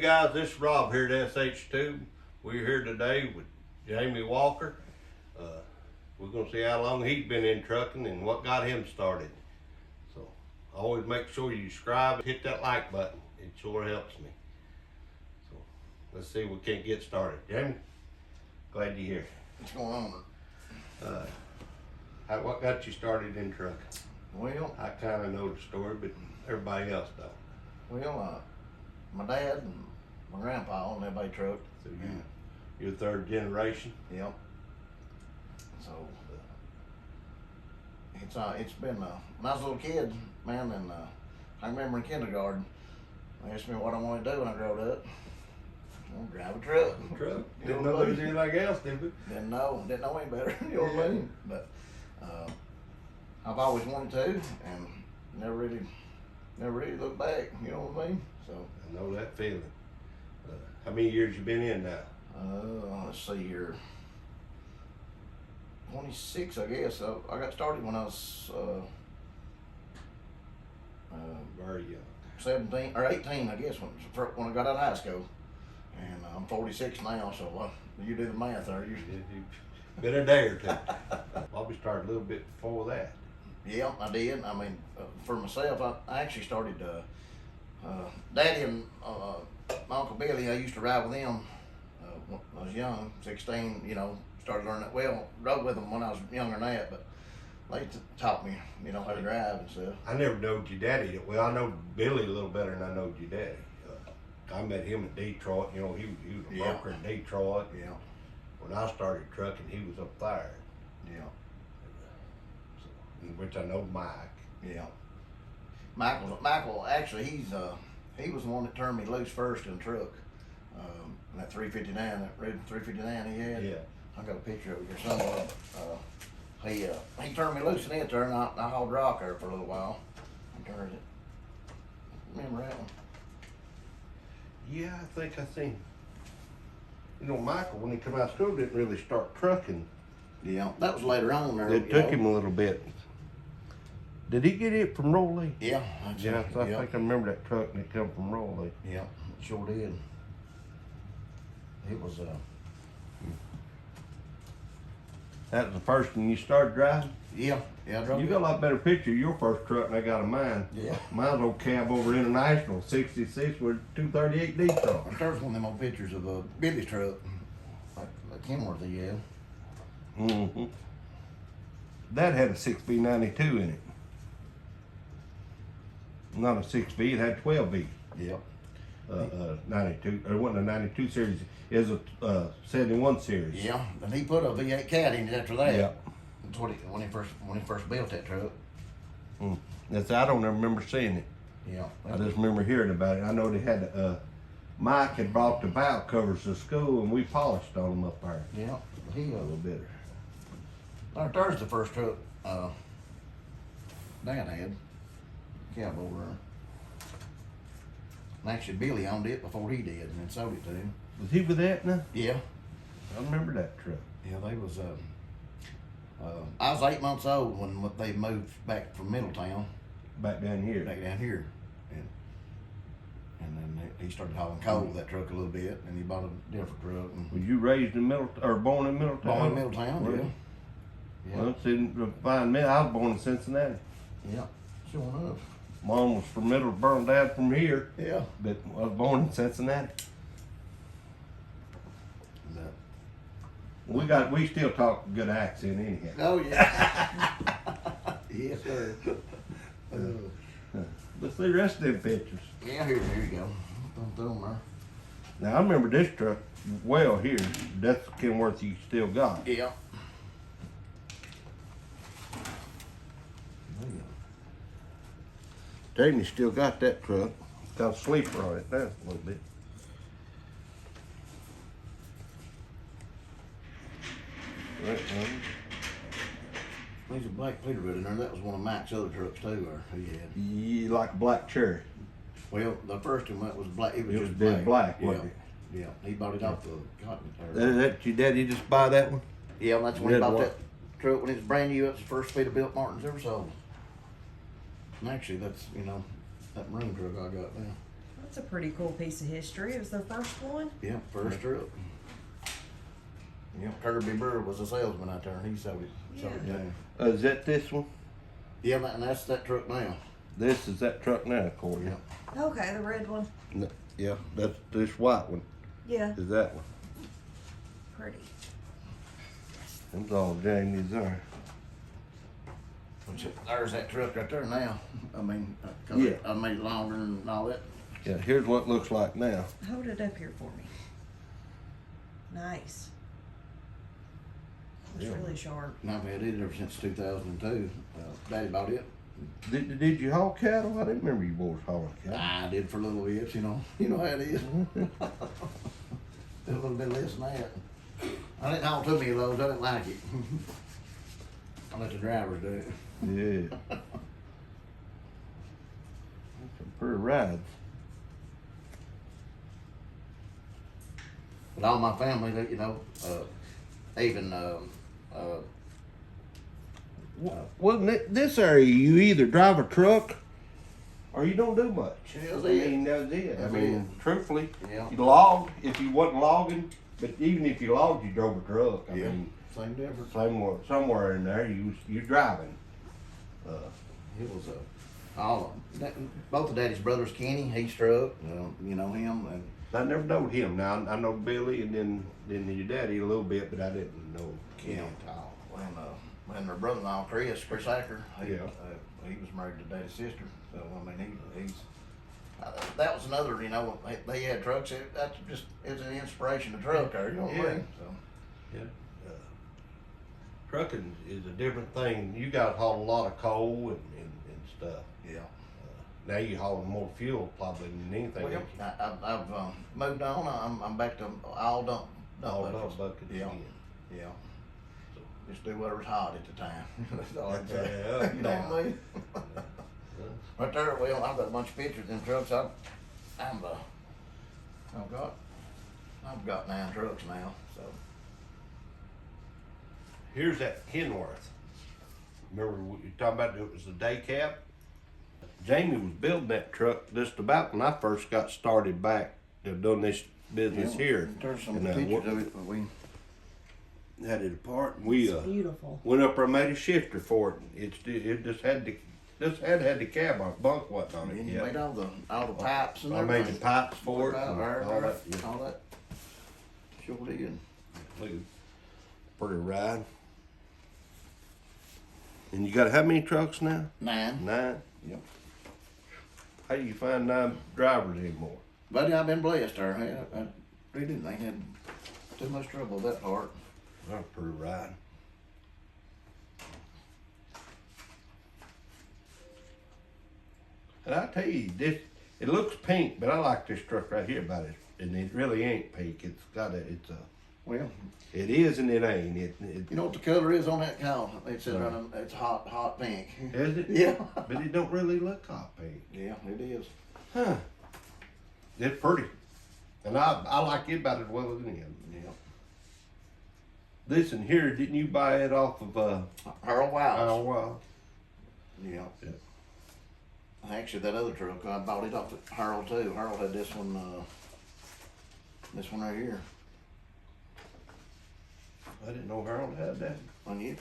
guys, this is Rob here at SH2. We're here today with Jamie Walker. We're going to see how long he's been in trucking and what got him started. So always make sure you subscribe and hit that like button. It sure helps me. So let's see if we can't get started. Jamie, glad you're here. What's going on? What got you started in trucking? Well, I kind of know the story, but everybody else don't. well, my dad and my grandpa owned everybody truck. So you're third generation? Yep. So it's been when I was a little kid, man, and I remember in kindergarten, they asked me what I wanted to do when I grew up. I want to drive a truck. Didn't know there was anything else, did we? Didn't know any better. You know what I mean? But I've always wanted to, and never really looked back. You know what I mean? So I know that feeling. How many years you been in now? Let's see here. 26, I guess. I got started when I was Very young. 17 or 18, I guess, when I got out of high school. And I'm 46 now, so you do the math there. Been a day or two. Probably started a little bit before that. Yeah, I did. I mean, for myself, I actually started. Daddy and my Uncle Billy, I used to ride with them when I was young, 16. You know, started learning it. Well, rode with them when I was younger than that, but they taught me, you know, how to drive and stuff. I never knowed your daddy. Well, I know Billy a little better than I know your daddy. I met him in Detroit. You know, he was a broker in Detroit. Yeah. When I started trucking, he was up there. Yeah. So, which I know Mike. Yeah. Michael actually, he was the one that turned me loose first in the truck. That 359, that red 359 he had. Yeah. I got a picture of it here somewhere. He turned me loose in it there, and I hauled rock there for a little while. I turned it. Remember that one? Yeah, I think I seen. You know, Michael, when he come out of school, didn't really start trucking. Yeah, that was later on there. It took him a little bit. Did he get it from Rowley? Yeah. I think I remember that truck and it come from Rowley. Yeah, it sure did. It was That was the first one you started driving? Yeah, I drove You got a lot better picture of your first truck than I got of mine. Yeah. Mine's old cab over International, 66 with 238D truck. There's one of them old pictures of Billy's truck, like Kenworth he had. Mm-hmm. That had a 6V92 in it. Not a 6V, it had 12V. Yep. 92, it wasn't a 92 series, it was a 71 series. Yeah, and he put a V8 cat in it after that. Yeah. That's what when he first built that truck. I don't ever remember seeing it. Yeah. I just remember hearing about it. I know they had, Mike had brought the valve covers to school and we polished on them up there. Yeah, he A little bit. There's the first truck Dad had. Cab over there. And actually, Billy owned it before he did, and then sold it to him. Was he with that now? Yeah. I remember that truck. Yeah, they was. I was 8 months old when they moved back from Middletown. Back down here. Back down here, and then he started hauling coal with that truck a little bit, and he bought a different truck. And Was you raised in Middletown, or born in Middletown? born in Middletown, Really? yeah. Well, see, find me. I was born in Cincinnati. Yeah, sure enough. Mom was from Middleborough, Dad from here. Yeah. But I was born in Cincinnati. We still talk a good accent anyhow. Oh yeah. Yes, sir. Let's see the rest of them pictures. Yeah, here you go. Don't throw 'em there. Now I remember this truck well here. That's the Kenworth you still got. Yeah. Jamie still got that truck. Got a sleeper on it now a little bit. Right, There's a black Peterbilt in there. That was one of Mike's other trucks too, or he had. You like a black cherry. Well, the first one that was black. It was It just was black. dead black, Yeah. wasn't it? Yeah. He bought it off the cotton. That your daddy just buy that one? Yeah, that's when he Red bought one. that truck when it was brand new. It's the first Peterbilt Martin's ever sold. And actually, that's that maroon truck I got now. That's a pretty cool piece of history. It was their first one. Yeah, first truck. Yeah, Kirby Burr was a salesman out there, and he sold it. Sold it Yeah. down. Is that this one? Yeah, and that's that truck now. This is that truck now, Corey. Yeah. Okay, the red one. Yeah, that's this white one. Yeah, Is that one? pretty. That's all Jamie's there. Which there's that truck right there now. I mean, 'cause Yeah. I made it longer and all that. Yeah, here's what it looks like now. Hold it up here for me. Nice. It's Yeah. really sharp. And I've had it ever since 2002. Daddy bought it. Did you haul cattle? I didn't remember you boys hauling cattle. I did for a little bit, you know. You know how it is. Did a little bit less than that. I didn't haul too many loads. I didn't like it. I let the drivers do it. Yeah. That's some pretty rides. But all my family, you know, even Well, this area, you either drive a truck or you don't do much. That's I it. mean, that's it. That's I mean, it. truthfully, Yeah. you log if you wasn't logging, but even if you logged, you drove a truck. I Yeah. mean, same difference. somewhere in there, you driving. It was both of Daddy's brothers, Kenny, he struck. You know him, and I never knowed him. Now I know Billy and then your daddy a little bit, but I didn't know Kenny Yeah. at all. when their brother-in-law Chris Acker, he was married to Daddy's sister. So I mean, he's that was another. You know, they had trucks. That's just it's an inspiration to truck there. You know what I Yeah. mean? So Yeah. Trucking is a different thing. You got to haul a lot of coal and stuff. yeah. Now you hauling more fuel probably than anything. Well, I've moved on. I'm back to all dump All buckets. buckets Yeah. again. Yeah. Just do whatever's hot at the time. That's all I'd Yeah, say. You know what I mean? Right there, well, I've got a bunch of pictures in trucks. I've got 9 trucks now. So Here's that Kenworth. Remember what you talking about? It was the day cab. Jamie was building that truck just about when I first got started back doing this business here. There's some And, pictures of it, but we Had it apart, and we It's beautiful. went up there and made a shifter for it. It just had the cab on bunk wasn't on it and you yet. made all the pipes and I made everything. the pipes for it. All and that, all that, yeah. all that. Sure did. Pretty ride. And you got how many trucks now? 9. 9. Yep. How do you find 9 drivers anymore? Buddy, I've been blessed there. I really didn't think I had too much trouble with that part. That's pretty ride. And I tell you, it looks pink, but I like this truck right here about it. And it really ain't pink. Well, It is and it ain't. you know what the color is on that cow? It says right on, it's hot pink. Is it? Yeah. But it don't really look hot pink. Yeah, it is. Huh. It's pretty. And I like it about as well as any of them. Yeah. This in here, didn't you buy it off of Harold Wiles. Wow. Yeah. Yeah. Actually, that other truck, I bought it off of Harold too. Harold had this one right here. I didn't know Harold had that. And you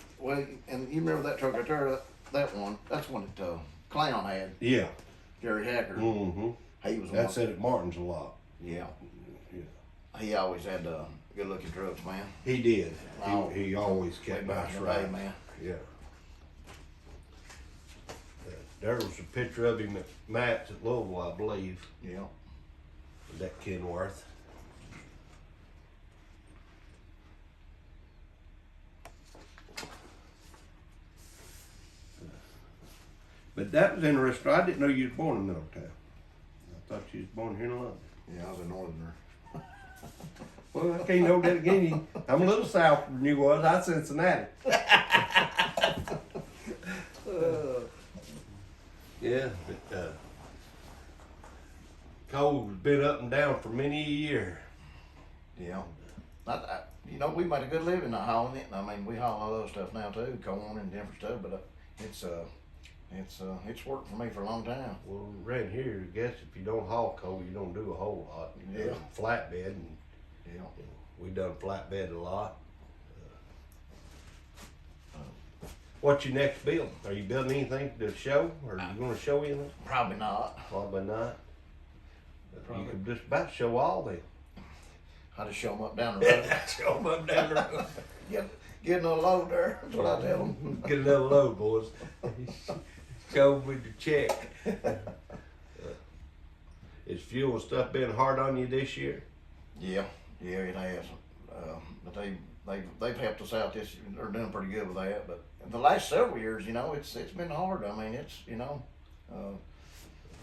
remember that truck right there? That one. That's one that Clown had. Yeah. Jerry Hacker. Mm-hmm. He was That said at Martin's a lot. Yeah. Yeah. He always had good looking trucks, man. He did. Oh. He always Way kept back nice in the day, rides. man. Yeah. There was a picture of him at Matt's at Louisville, I believe, Yeah. with that Kenworth. But that was interesting. I didn't know you was born in Middletown. I thought you was born here in London. Yeah, I was a northerner. Well, I can't hold that against you. I'm a little south than you was. I Cincinnati. Yeah, but coal's been up and down for many a year. Yeah. We made a good living not hauling it. I mean, we haul all those stuff now too, corn and different stuff. But It's worked for me for a long time. Well, around here, I guess if you don't haul coal, you don't do a whole lot. You do Yeah. flatbed, and Yeah. we done flatbed a lot. What's your next build? Are you building anything to show? Or are you gonna show anything? Probably not. Probably not. Probably. You could just about show all them. I just show them up down the road. Show them up down the road. Get another load there. That's what I tell them. Get another load, boys. Show them with the check. Is fuel and stuff been hard on you this year? Yeah, it has. But they've helped us out this. They're doing pretty good with that. But the last several years, it's been hard. I mean,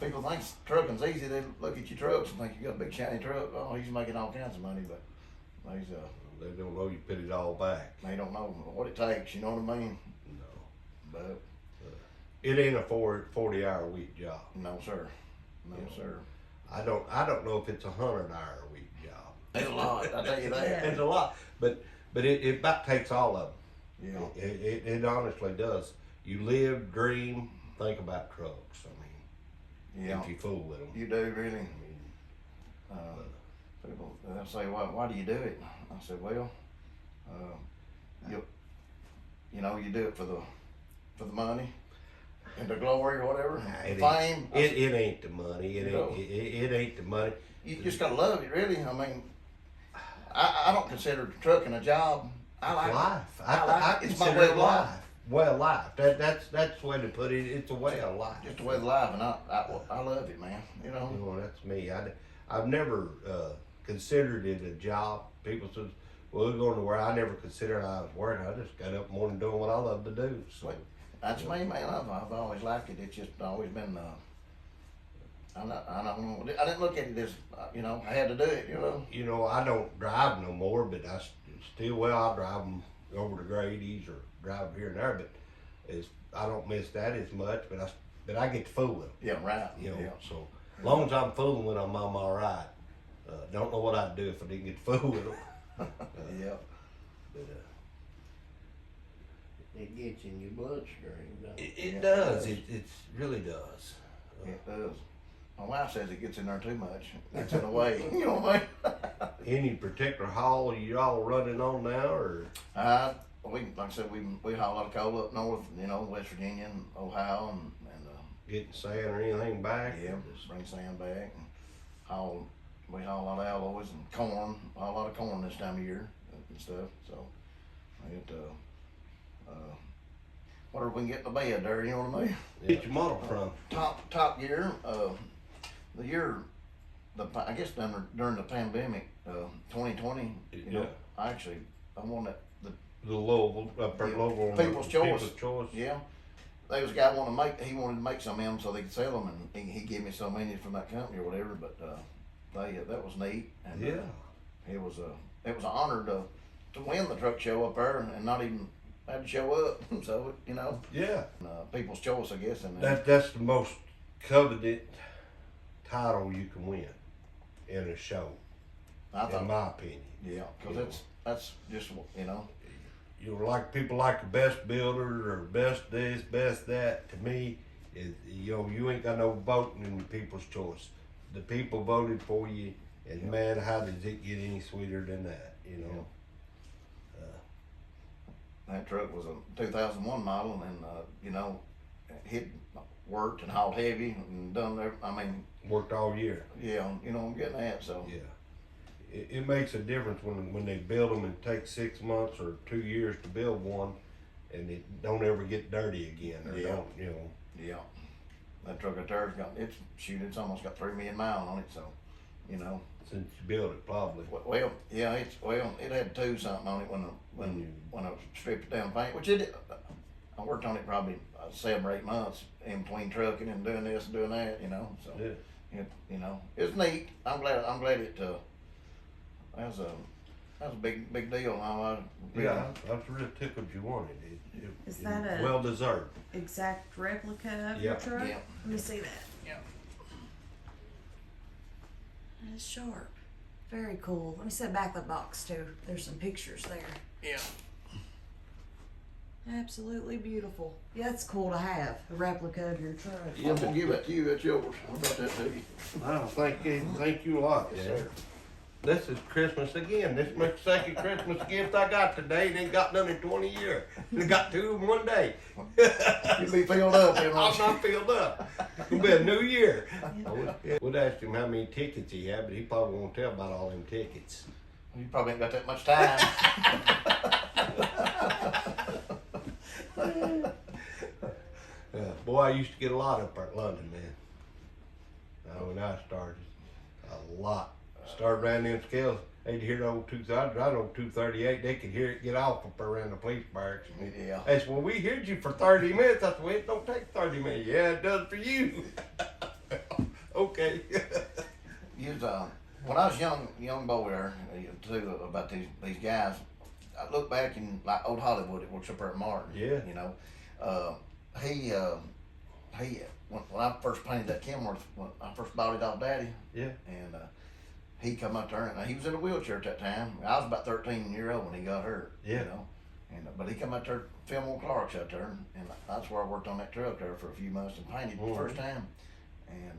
people think trucking's easy. They look at your trucks and think you got a big shiny truck. Oh, he's making all kinds of money, but They don't know you put it all back. they don't know what it takes. You know what I mean? No. But It ain't a 40-hour week job. no, sir. No, sir. I don't know if it's a 100-hour a week job. It's a lot. I tell you that. Yeah. It's a lot, but it about takes all of them. Yeah. It honestly does. You live, dream, think about trucks. I mean, Yeah. if you fool with them. You do really. I mean, People they'll say, why do you do it? I said, well, you do it for the money and the glory or whatever, it fame. ain't, it ain't the money. It No. ain't. It ain't the money. You just gotta love it, really. I mean, I don't consider trucking a job. I like life. it. I like it. It's my consider way it of life. Well, life. That's the way to put it. It's a way of life. Just a way of life, and I love it, man. You know, that's me. I've never considered it a job. People says, well, we're going to where I never considered I was working. I just got up in the morning doing what I love to do. So That's me, man. I've always liked it. It's just always been. I didn't look at it as I had to do it. you know, I don't drive no more, but I I drive them over to Grady's or drive here and there. But I don't miss that as much. But I get to fool with them. Yeah, right. You know, Yeah. so as long as I'm fooling with them, I'm all right. Don't know what I'd do if I didn't get to fool with them. Yeah. But, It gets in your bloodstream, don't it? it Yeah. does. It really does. It does. My wife says it gets in there too much. Gets in the way. You know what I mean? Any particular haul you all running on now, or Like I said, we haul a lot of coal up north, West Virginia and Ohio, and getting sand or anything back? yeah, just bring sand back and we haul a lot of alloys and corn, a lot of corn this time of year and stuff. So whatever we can get in the bed there, you know what I mean? Get your model from. Top year, the year, I guess during the pandemic, 2020, Yeah. I won that. The Louisville, Louisville. People's Choice. People's Choice. Yeah, there was a guy he wanted to make some of them so they could sell them, and he gave me so many from that company or whatever. But that was neat, and Yeah. it was an honor to win the truck show up there, and not even had to show up. So Yeah. People's Choice, I guess, and That's the most coveted title you can win in a show, I thought, in my opinion. yeah, because that's just You know, like people like the best builder or best this, best that. To me, you ain't got no voting in the People's Choice. The people voted for you, and Yeah. man, how does it get any sweeter than that? that truck was a 2001 model, and it worked and hauled heavy and done there. I mean, Worked all year. yeah, I'm getting that. So Yeah. It makes a difference when they build them and it takes 6 months or 2 years to build one, and it don't ever get dirty again. Or Yeah. don't, yeah, that truck up there's it's almost got 3 million miles on it. So since you built it, probably. well, yeah, it had 2 something on it when I stripped it down paint, which I worked on it probably 7 or 8 months in between trucking and doing this and doing that. So. Yeah. It's neat. I'm glad it. That was a big deal. Yeah, I was really tickled you wanted it. Is that a- well deserved? Exact replica of Yeah. your truck? Yeah. Let me see that. Yeah. That is sharp. Very cool. Let me see the back of the box too. There's some pictures there. Yeah. Absolutely beautiful. Yeah, it's cool to have a replica of your truck. I'm gonna give that to you, that's yours. How about that to you? Oh, thank you a lot. Yes, Yeah. sir. This is Christmas again. This is my second Christmas gift I got today. Ain't got none in 20 years. I got two in one day. You'll be filled up, then, I'm won't you? not filled up. It's gonna be a new year. We'd ask him how many tickets he had, but he probably won't tell about all them tickets. You probably ain't got that much time. Boy, I used to get a lot up there at London, man. When I started, a lot. Started around them scales. They'd hear the old 230, right on 238. They could hear it get off up around the police barracks. Yeah. They said, well, we heard you for 30 minutes. I said, well, it don't take 30 minutes. Yeah, it does for you. Okay. Use, when I was young boy there, too, about these guys, I look back in like old Hollywood, it works up there at Martin. Yeah. You know, he when I first painted that Kenworth, when I first bought it off Daddy, Yeah. and he come up there, and he was in a wheelchair at that time. I was about 13 years old when he got hurt. Yeah. You know, and but he come up there, Fillmore Clark's out there, and that's where I worked on that truck there for a few months and painted the first time. And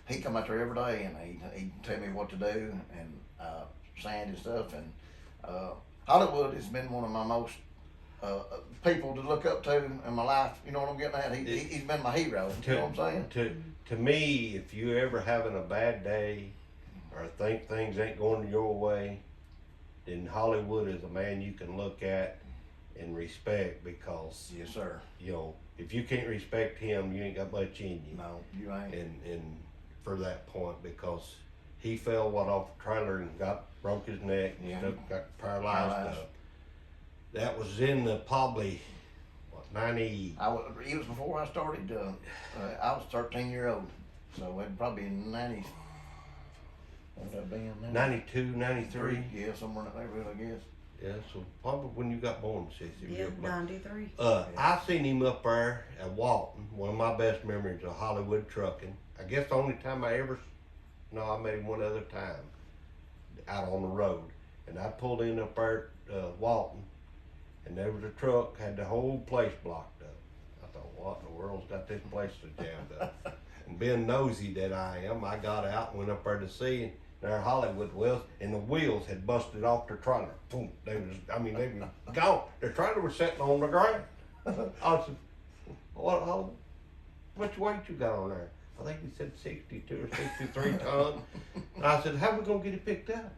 he come out there every day, and he'd tell me what to do and sand and stuff. And Hollywood has been one of my most people to look up to in my life. You know what I'm getting at? He's been my hero. You know what I'm saying? To me, if you ever having a bad day or think things ain't going your way, then Hollywood is a man you can look at and respect, because Yes, sir. you know, if you can't respect him, you ain't got much in you. No, you ain't. And for that point, because he fell off a trailer and broke his neck and Yeah. stuff, got paralyzed. Paralyzed. That was in the probably what 90. It was before I started. I was 13 years old, so it'd probably be 90. What would that be? 92, 93. Yeah, somewhere in that neighborhood, I guess. Yeah, so probably when you got born, Sissy. Yeah, 93. I seen him up there at Walton. One of my best memories of Hollywood trucking. I guess the only time I I met him one other time out on the road. And I pulled in up there at Walton, and there was a truck, had the whole place blocked up. I thought, what in the world's got this place so jammed up? And being nosy that I am, I got out and went up there to see, and there Hollywood was, and the wheels had busted off their trailer. Boom! They were gone. Their trailer was sitting on the ground. I said, how much weight you got on there? I think he said 62 or 63 tons. And I said, how we gonna get it picked up?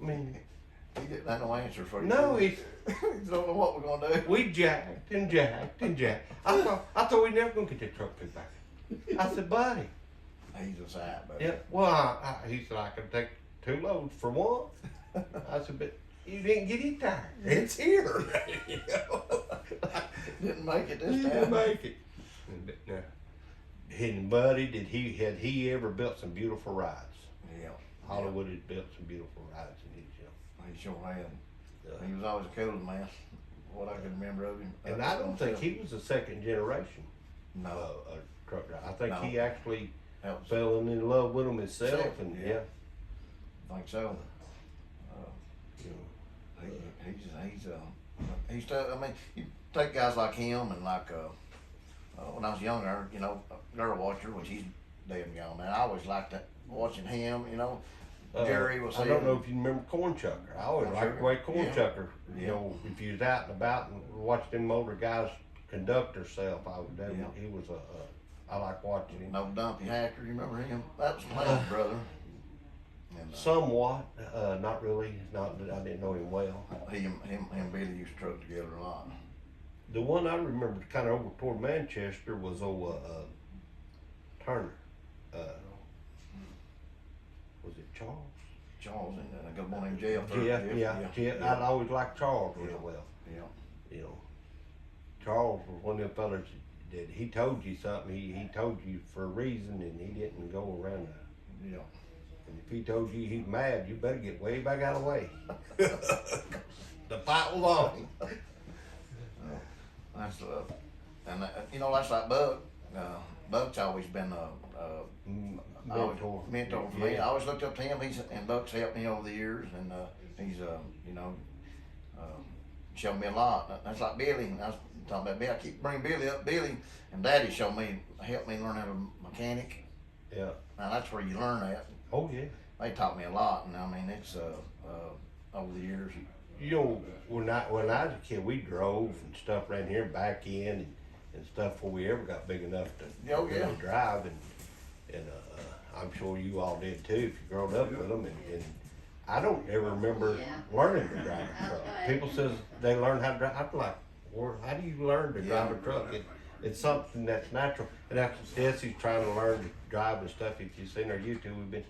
I mean, He didn't have no answer for you. no, he don't know what we're gonna do. we jacked and jacked and jacked. I thought we never gonna get that truck picked back. I said, buddy. He's a side, but Yeah, well, he said, I can take 2 loads for one. I said, but you didn't get it there. It's here. You know? didn't make it He this didn't time. make it. Now, and buddy, had he ever built some beautiful rides? Yeah, Hollywood had built some beautiful rides in his young. he sure had. Yeah. He was always a cool man. What I can remember of him. And I don't think he was a second generation No, truck driver. I think No. he actually helps. fell in love with him himself, Self, and yeah. I think so. you know, He's tough. I mean, you take guys like him and like when I was younger, you know, Girl Watcher, which he's dead and gone now. I always liked that, watching him. You know, Jerry was. I don't know if you remember Corn Chucker. I always Corn liked Chucker? the way Corn Yeah. Chucker, you Yeah. know, if you was out and about and watched them older guys conduct themselves, Yeah. he was I like watching him. No Dumpy Hacker. You remember him? That was my brother. And Somewhat, not really. I didn't know him well. him and Billy used to truck together a lot. The one I remember kind of over toward Manchester was old Turner. Was it Charles? Charles and a good one named Jeff. Jeff. I'd always liked Charles really Yeah. well. Yeah. You know, Charles was one of them fellas that he told you something. He told you for a reason, and he didn't go around. Yeah. And if he told you he's mad, you better get way back out of the way. The fight was on. That's and you know, that's like Buck. Buck's always been mentor for me. I always looked up to him. And Buck's helped me over the years, and he's you know, showed me a lot. That's like Billy. I was talking about Billy. I keep bringing Billy up. Billy and Daddy helped me learn how to mechanic. Yeah. Now that's where you learn that. Oh yeah. They taught me a lot, and I mean it's over the years. You know, when I was a kid, we drove and stuff around here, back in and stuff before we ever got big enough to Oh, yeah. really drive, and I'm sure you all did too if you growed up with them. And I don't ever remember learning to drive a truck. People says they learn how to drive. I'm like, well, how do you learn to drive a truck? It's something that's natural. And after Jesse's trying to learn to drive and stuff, if you've seen our YouTube,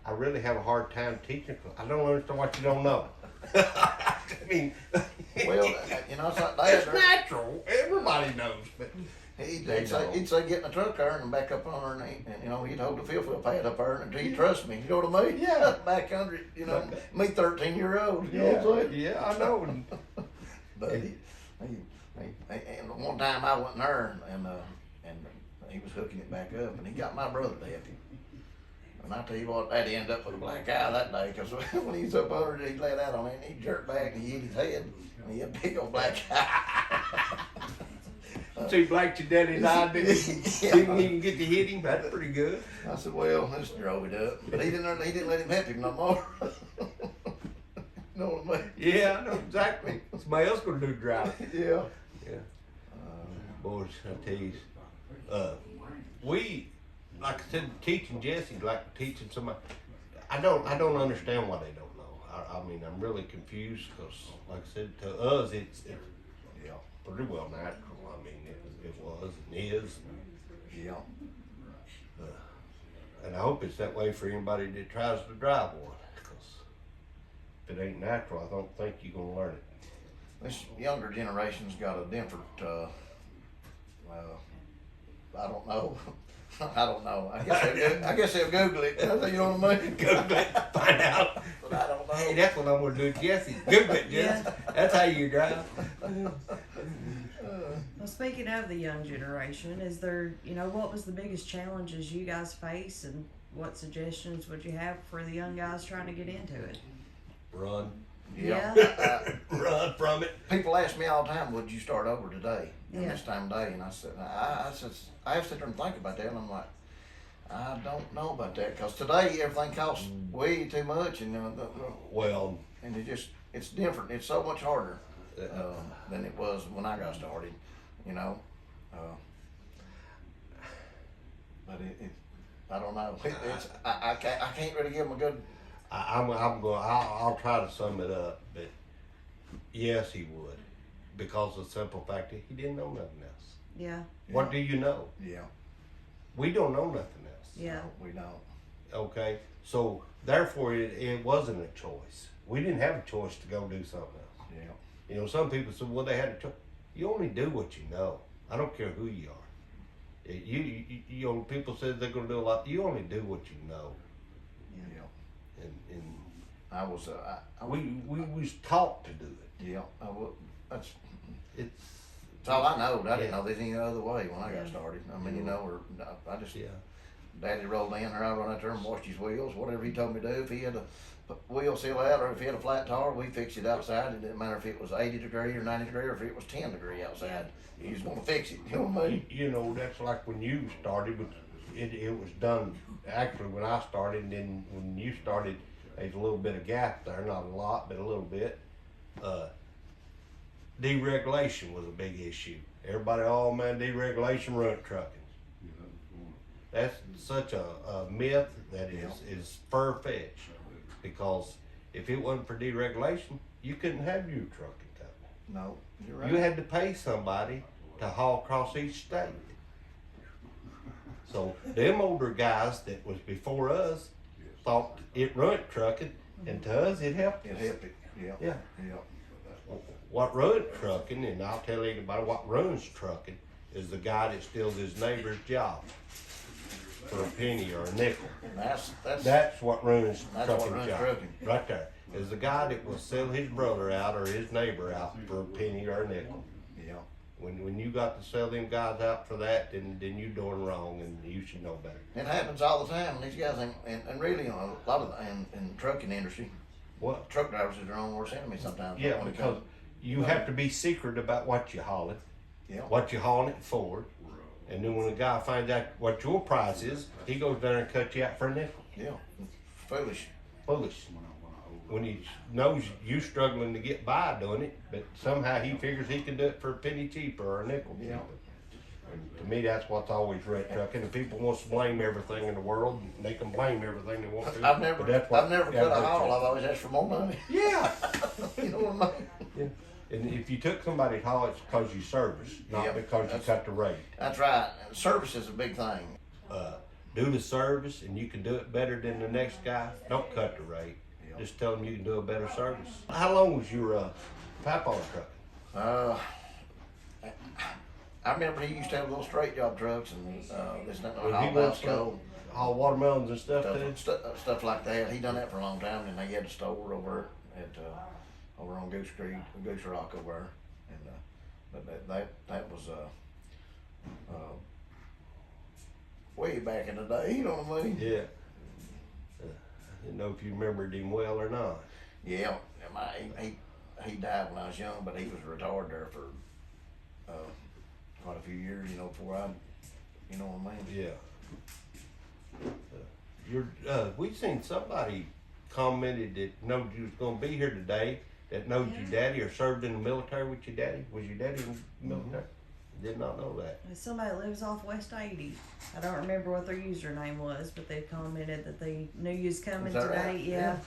I really have a hard time teaching. I don't understand what you don't know. I mean, Well, you know, it's like it's Dad. natural. Everybody knows, but He'd say get in the truck car and back up on her, and you know, he'd hold the fill pad up her until he trust me. You know what I mean? Yeah. Back under, you know, me 13-year-old. You know what I'm saying? yeah, I know. But and one time I went in there and he was hooking it back up, and he got my brother to help him. And I tell you what, Daddy ended up with a black eye that day, because when he was up under it, he let out on it, and he jerked back and he hit his head, and he had a big old black eye. So he blacked your daddy's eye, didn't even get to hit him. That's pretty good. I said, well, this drove it up, but he didn't let him help him no more. You know what I mean? Yeah, I know exactly. Somebody else gonna do the driving. Yeah. Yeah. Boys, I tell you, we, like I said, teaching Jesse, like teaching somebody. I don't understand why they don't know. I mean, I'm really confused because, like I said, to us, it's Yeah. pretty well natural. I mean, it was and is. Yeah. And I hope it's that way for anybody that tries to drive one. Because if it ain't natural, I don't think you're gonna learn it. This younger generation's got a different, I don't know. I don't know. I guess they'll Google it. You know what I mean? Google it, find out. But I don't know. Hey, that's what I'm gonna do, Jesse. Google it, Jesse. That's how you drive. Well, speaking of the young generation, is there, what was the biggest challenges you guys face, and what suggestions would you have for the young guys trying to get into it? Run. Yeah. Run from it. People ask me all the time, would you start over today? Yeah. This time of day, and I said, I have to sit there and think about that, and I'm like, I don't know about that, because today everything costs way too much, and Well, and it's different. It's so much harder than it was when I got started, you know. But I don't know. I can't really give them a good. I'll try to sum it up, but yes, he would, because of the simple fact that he didn't know nothing else. Yeah. What do you know? Yeah. We don't know nothing else. Yeah. No, we don't. Okay, so therefore it wasn't a choice. We didn't have a choice to go do something else. Yeah. You know, some people said, well, they had a choice. You only do what you know. I don't care who you are. You know, people say they're going to do a lot. You only do what you know. Yeah. And I was. we was taught to do it. Yeah. That's It's all I know. I didn't Yeah. know there's any other way when I got Yeah. started. I mean, you know, I just. yeah. Daddy rolled in there, I run out there and washed his wheels, whatever he told me to do. If he had a wheel seal out or if he had a flat tire, we fixed it outside. It didn't matter if it was 80 degree or 90 degree or if it was 10 degree outside. He was gonna fix it, you know what I mean? You know, that's like when you started. It was done actually when I started, and then when you started, there's a little bit of gap there, not a lot, but a little bit. Deregulation was a big issue. Everybody, oh man, deregulation, run trucking. That's such a myth that is far-fetched, because if it wasn't for deregulation, you couldn't have your trucking company. No, you're right. You had to pay somebody to haul across each state. So them older guys that was before us thought it run trucking, and to us it helped It us. helped it, yeah. Yeah. Yeah. What runs trucking, and I'll tell anybody what runs trucking, is the guy that steals his neighbor's job for a penny or a nickel. And that's That's what runs That's what trucking runs job. trucking. Right there. Is the guy that will sell his brother out or his neighbor out for a penny or a nickel. yeah. When you got to sell them guys out for that, then you doing wrong, and you should know better. It happens all the time. These guys, and really, you know, a lot of in the trucking industry, What? truck drivers is their own worst enemy sometimes. Yeah, when it because comes- you have to be secret about what you hauling, Yeah. what you hauling it for. And then when a guy finds out what your price is, he goes down and cuts you out for a nickel. Yeah. Foolish. Foolish. When he knows you struggling to get by doing it, but somehow he figures he can do it for a penny cheaper or a nickel cheaper. Yeah. And to me, that's what's always right trucking. And people want to blame everything in the world, and they can blame everything they want to. I've but never that's what cut a average haul. truck- I've always asked for more money. Yeah. You know what I mean? Yeah. And if you took somebody's haul, it's because you service, not Yeah, because you that's- cut the rate. That's right. Service is a big thing. Do the service, and you can do it better than the next guy. Don't cut the rate. Yeah. Just tell them you can do a better service. How long was your pipe-on truck? I remember he used to have little straight job trucks and this and that, Well, he all worked Basco, haul watermelons and stuff too. stuff like that. He done that for a long time, and they had a store over at over on Goose Creek, Goose Rock over there, and but that was way back in the day. You know what I mean? Yeah. I didn't know if you remembered him well or not. Yeah, he died when I was young, but he was retired there for quite a few years. You know, before I, you know what I mean? Yeah. We seen somebody commented that knowed you was gonna be here today, that knows your daddy or served in the military with your daddy. Was your daddy in the military? Did not know that. There's somebody that lives off West 80. I don't remember what their username was, but they commented that they knew you was coming Is that today. right? Yeah.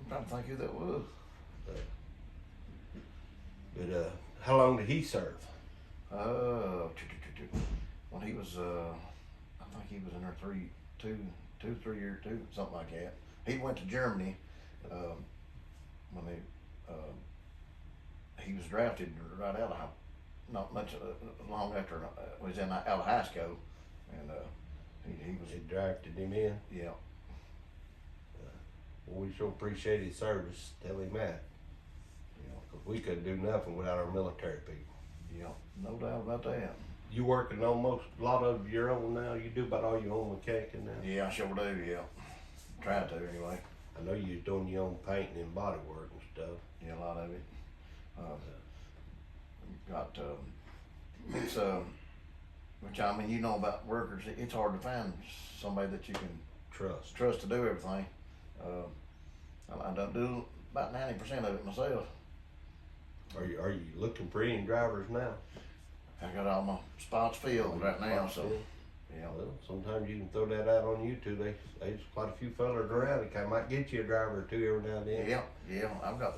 I'm trying to think who that was. But how long did he serve? When he was, I think he was in there 3 years, something like that. He went to Germany when he was drafted right out of not much long after was out of high school, and he was They drafted him in. yeah. Well, we sure appreciate his service. Tell him that. Yeah. 'Cause we couldn't do nothing without our military people. Yeah, no doubt about that. You working almost a lot of your own now? You do about all your own mechanicing now? Yeah, I sure do. Yeah, try to anyway. I know you're doing your own painting and body work and stuff. Yeah, a lot of it. Got it's which I mean, you know about workers. It's hard to find somebody that you can Trust. trust to do everything. I don't do about 90% of it myself. Are you looking for any drivers now? I got all my spots filled right now, so yeah. Well, sometimes you can throw that out on YouTube. There's quite a few fellas around that might get you a driver or two every now and then. Yeah, I've got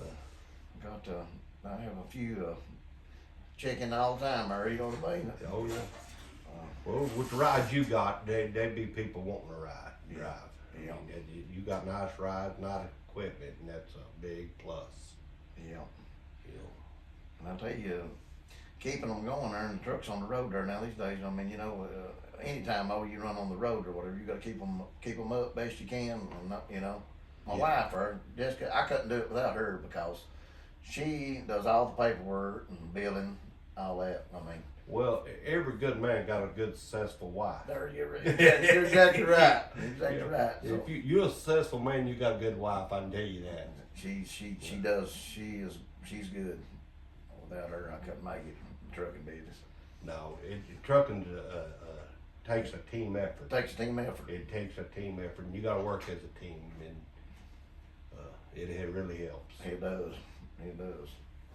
I have a few checking all the time. I read on the bay. Oh yeah. Well, with the rides you got, they'd be people wanting to drive. Yeah. I mean, you got nice rides, nice equipment, and that's a big plus. Yeah, You know. and I'll tell you, keeping them going there and the trucks on the road there now these days. I mean, you know, anytime you run on the road or whatever, you got to keep them up best you can. And not, you know, my wife, Jessica, I couldn't do it without her because she does all the paperwork and billing, all that. I mean, Well, every good man got a good, successful wife. there you're exactly right. Exactly right. So If you're a successful man, you got a good wife. I can tell you that. she does. She's good. Without her, I couldn't make it in the trucking business. No, trucking takes a team effort. It takes a team effort. It takes a team effort, and you got to work as a team, and it really helps. It does. It does.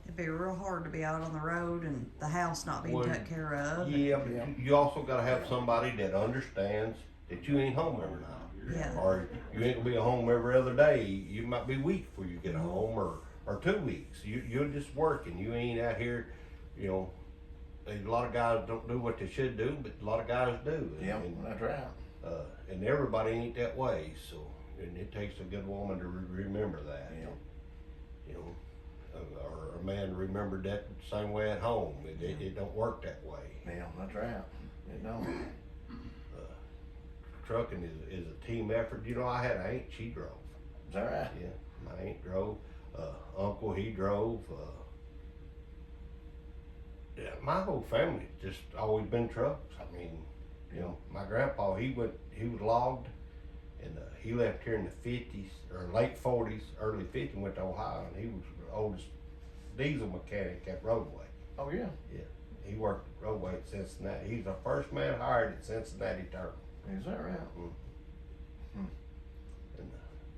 It'd be real hard to be out on the road and the house not being Well, taken care of. Yeah, but Yeah. you also got to have somebody that understands that you ain't home every night, Yeah. or you ain't gonna be at home every other day. You might be a week before you get home, or 2 weeks. You're just working. You ain't out here, you know. A lot of guys don't do what they should do, but a lot of guys do. Yeah, And, that's right. and everybody ain't that way. So, and it takes a good woman to remember that. Yeah. You know, or a man remembered that same way at home. It don't work that way. Yeah, that's right. It don't. Trucking is a team effort. You know, I had an aunt, she drove. Is that right? Yeah, my aunt drove. Uncle, he drove. Yeah, my whole family just always been trucks. I mean, you know, my grandpa, he was logged, and he left here in the 50s or late 40s, early 50s, went to Ohio, and he was the oldest diesel mechanic at Roadway. Oh, yeah. He worked at Roadway at Cincinnati. He's the first man hired at Cincinnati Terminal. Is that right?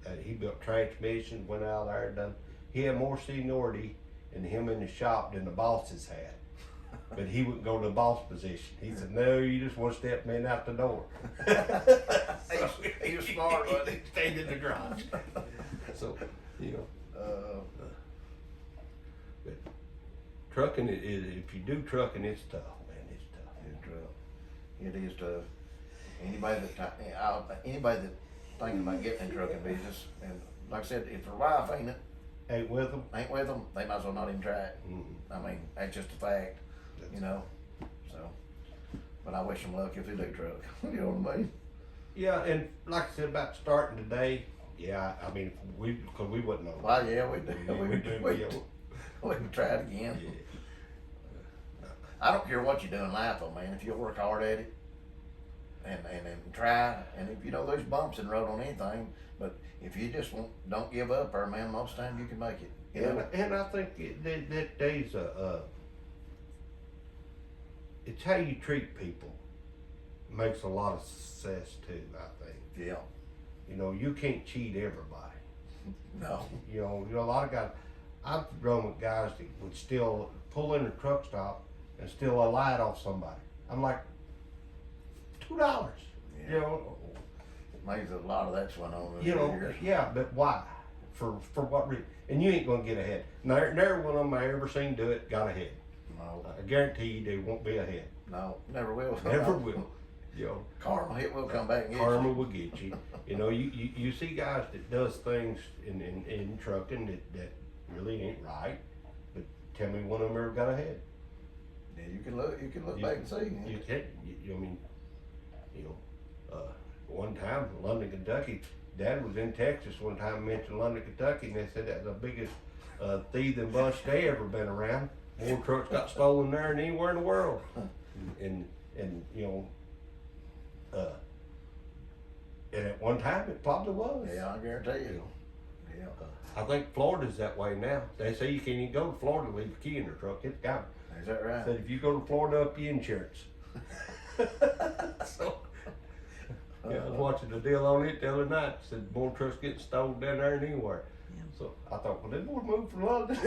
And he built transmissions, went out there and done. He had more seniority in him in the shop than the bosses had. But he wouldn't go to the boss position. He said, "No, you just one step in out the door." He was smart, wasn't he? Stayed in the garage. So, you know. But trucking, if you do trucking, it's tough, man. It's tough. It's tough. It is tough. Anybody that thinking about getting in trucking business, and like I said, if their wife Ain't with them. ain't with them, they might as well not even try it. I mean, that's just a fact, you know. So, but I wish them luck if they do truck. You know what I mean? Yeah, and like I said about starting today, yeah, I mean, because we wouldn't know. Well, yeah, we do. Yeah. We can try it again. Yeah. I don't care what you do in life, though, man. If you work hard at it and try, and if you know there's bumps in the road on anything, but if you just don't give up, or man, most times you can make it. You know? And I think that there's it's how you treat people makes a lot of success too, I think. Yeah. You know, you can't cheat everybody. No. You know, a lot of guys, I've run with guys that would still pull in a truck stop and steal a light off somebody. I'm like, $2. Yeah. You know, Maybe a lot of that's went on. you know, years. yeah, but why? For what reason? And you ain't gonna get ahead. Never one of them I ever seen do it got ahead. No. I guarantee you they won't be ahead. No. Never will. Never will. You know, Karma, it will come back and get karma you. will get you. You know, you see guys that does things in trucking that really ain't right. But tell me one of them ever got ahead. Yeah, you can look back and see. You can't. I mean, you know, one time London, Kentucky. Dad was in Texas one time, mentioned London, Kentucky, and they said that's the biggest thieving bunch they ever been around. More trucks got stolen there than anywhere in the world. And you know, and at one time it probably was. Yeah, I guarantee you. Yeah. I think Florida's that way now. They say you can't even go to Florida and leave a key in your truck. It's gone. Is that right? Said if you go to Florida, up your insurance. So, yeah, I was watching the deal on it the other night. Said more trucks getting stolen down there than anywhere. Yeah. So I thought, well, they more moved from London.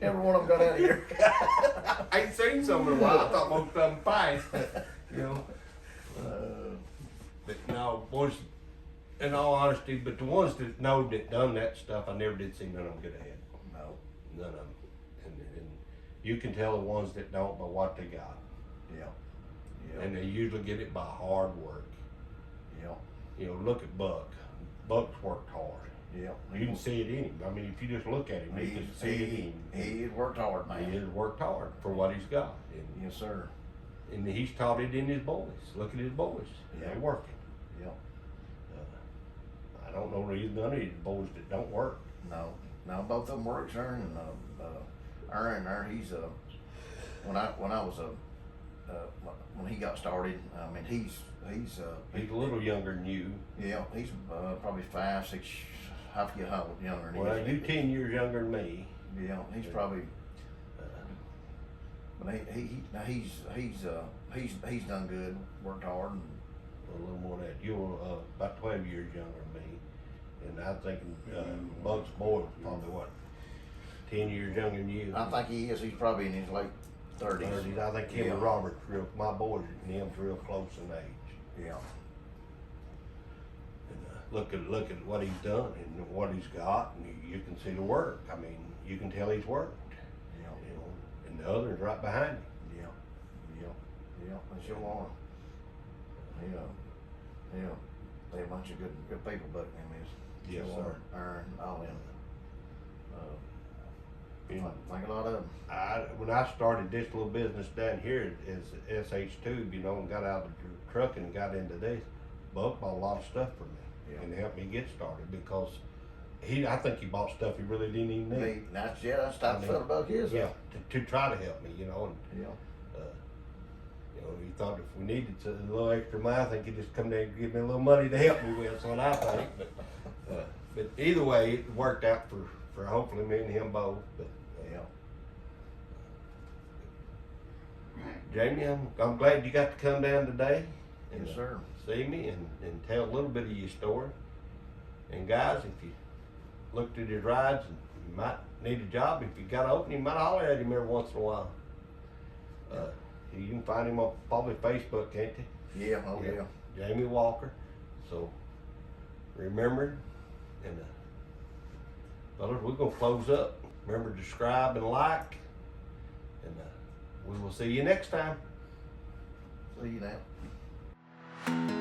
Every one of them got out of here. I ain't seen some in a while. I thought most of them passed. You know. But no, boys, in all honesty, but the ones that know that done that stuff, I never did see none of them get ahead. No. None of them. And you can tell the ones that don't by what they got. Yeah. Yeah. And they usually get it by hard work. Yeah. You know, look at Buck. Buck's worked hard. Yeah. You can see it in him. I mean, if you just look at him, you can see it in him. He worked hard, man. He has worked hard for what he's got. And, Yes, sir. and he's taught it in his boys. Look at his boys. Yeah. They're working. Yeah. I don't know none of these boys that don't work. No. No, both of them work, sir, and Aaron there, he's when I was when he got started, I mean he's He's a little younger than you. yeah, he's probably 5, 6, I forget how younger than Well, he is. you 10 years younger than me. Yeah, he's probably but he's done good, worked hard, and A little more than that. You're about 12 years younger than me. And I'm thinking Buck's boy is probably what, 10 years younger than you. I think he is. He's probably in his late 30s. 30s. I think him Yeah. and Robert's my boys and him's real close in age. Yeah. And, look at what he's done and what he's got, and you can see the work. I mean, you can tell he's worked. Yeah. You know, and the other's right behind him. Yeah. Yeah. They sure are. Yeah. They're a bunch of good people, but them is. Yes, Sure sir. are. Aaron, all them. You know, I think a lot of them. when I started this little business down here as SH2, you know, and got out of the trucking and got into this, Buck bought a lot of stuff from me Yeah. and helped me get started because I think he bought stuff he really didn't even need. That's the type of fella Buck is. Yeah, to try to help me, you know, and Yeah. you know, he thought if we needed a little extra money, I think he'd just come down and give me a little money to help me with. That's what I think. But either way, it worked out for or hopefully me and him both. But Yeah. Jamie, I'm glad you got to come down today and Yes, sir. see me and tell a little bit of your story. And guys, if you looked at his rides and you might need a job, if you got an opening, you might holler at him every once in a while. You can find him on probably Facebook, can't you? Yeah, oh yeah. Jamie Walker. So remember, and fellas, we're gonna close up. Remember to subscribe and like, and we will see you next time. See you now.